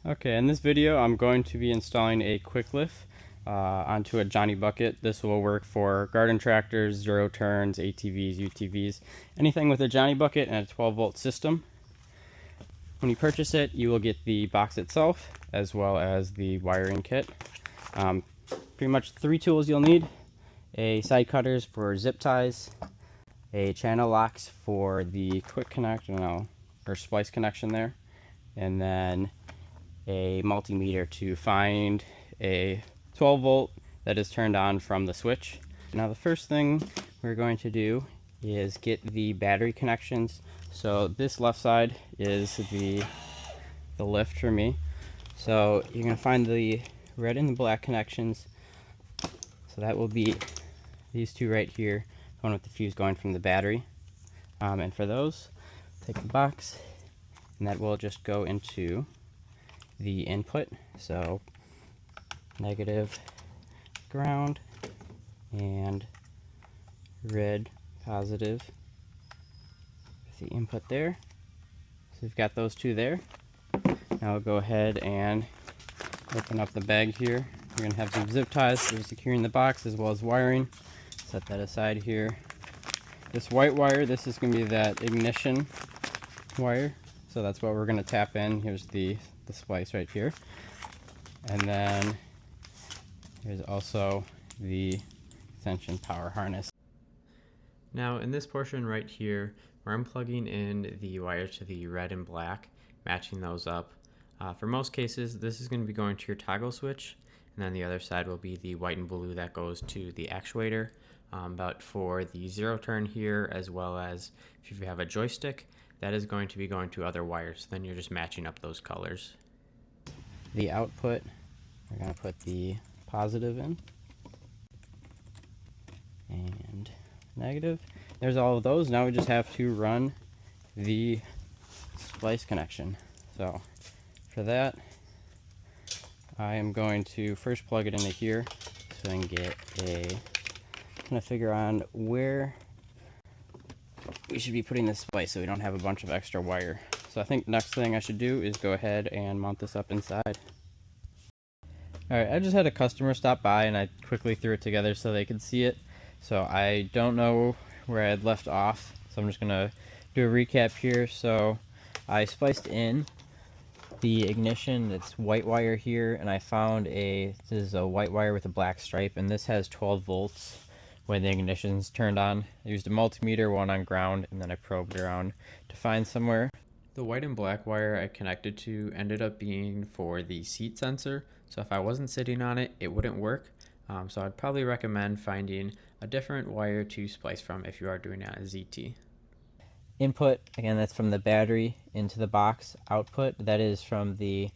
Okay, in this video I'm going to be installing a Quick-Lift onto a Johnny bucket. This will work for garden tractors, zero turns, ATVs, UTVs, anything with a Johnny bucket and a 12-volt system. When you purchase it, you will get the box itself as well as the wiring kit. Pretty much 3 tools you'll need: a side cutters for zip ties, a channel locks for the quick connect or splice connection there, and then a multimeter to find a 12 volt that is turned on from the switch. Now the first thing we're going to do is get the battery connections. So this left side is the lift for me. So you're going to find the red and the black connections. So that will be these two right here, the one with the fuse going from the battery. And for those, take the box and that will just go into the input. So negative ground and red positive the input there. So we've got those two there. Now we'll go ahead and open up the bag here. You're going to have some zip ties for securing the box as well as wiring. Set that aside here. This white wire, this is going to be that ignition wire. So that's what we're going to tap in. Here's the splice right here. And then here's also the extension power harness. Now in this portion right here, where I'm plugging in the wire to the red and black, matching those up, for most cases this is going to be going to your toggle switch, and then the other side will be the white and blue that goes to the actuator. But for the zero turn here, as well as if you have a joystick, that is going to be going to other wires. Then you're just matching up those colors. The output, we're going to put the positive in and negative. There's all of those. Now we just have to run the splice connection. So for that, I am going to first plug it into here so I can get kind of figure on where we should be putting this splice so we don't have a bunch of extra wire. So I think next thing I should do is go ahead and mount this up inside. Alright, I just had a customer stop by and I quickly threw it together so they could see it. So I don't know where I had left off, so I'm just going to do a recap here. So I spliced in the ignition, it's white wire here, and I found this is a white wire with a black stripe, and this has 12 volts when the ignition's turned on. I used a multimeter, one on ground, and then I probed around to find somewhere. The white and black wire I connected to ended up being for the seat sensor, so if I wasn't sitting on it, it wouldn't work. So I'd probably recommend finding a different wire to splice from if you are doing it on a ZT. Input, again, that's from the battery into the box. Output, that is from the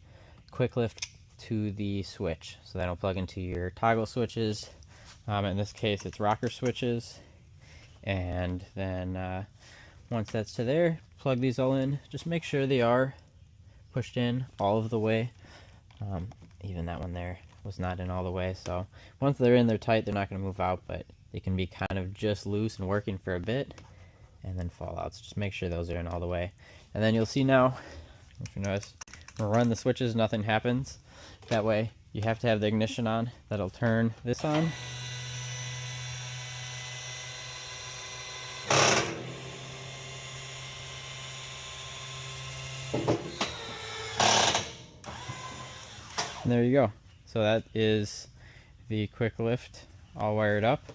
Quick-Lift to the switch. So that'll plug into your toggle switches. In this case, it's rocker switches. And then once that's to there, plug these all in. Just make sure they are pushed in all of the way. Even that one there was not in all the way. So once they're in, they're tight. They're not going to move out, but they can be kind of just loose and working for a bit and then fall out. So just make sure those are in all the way. And then you'll see now, if you notice, when we run the switches, nothing happens. That way, you have to have the ignition on. That'll turn this on. And there you go. So that is the Quick-Lift all wired up.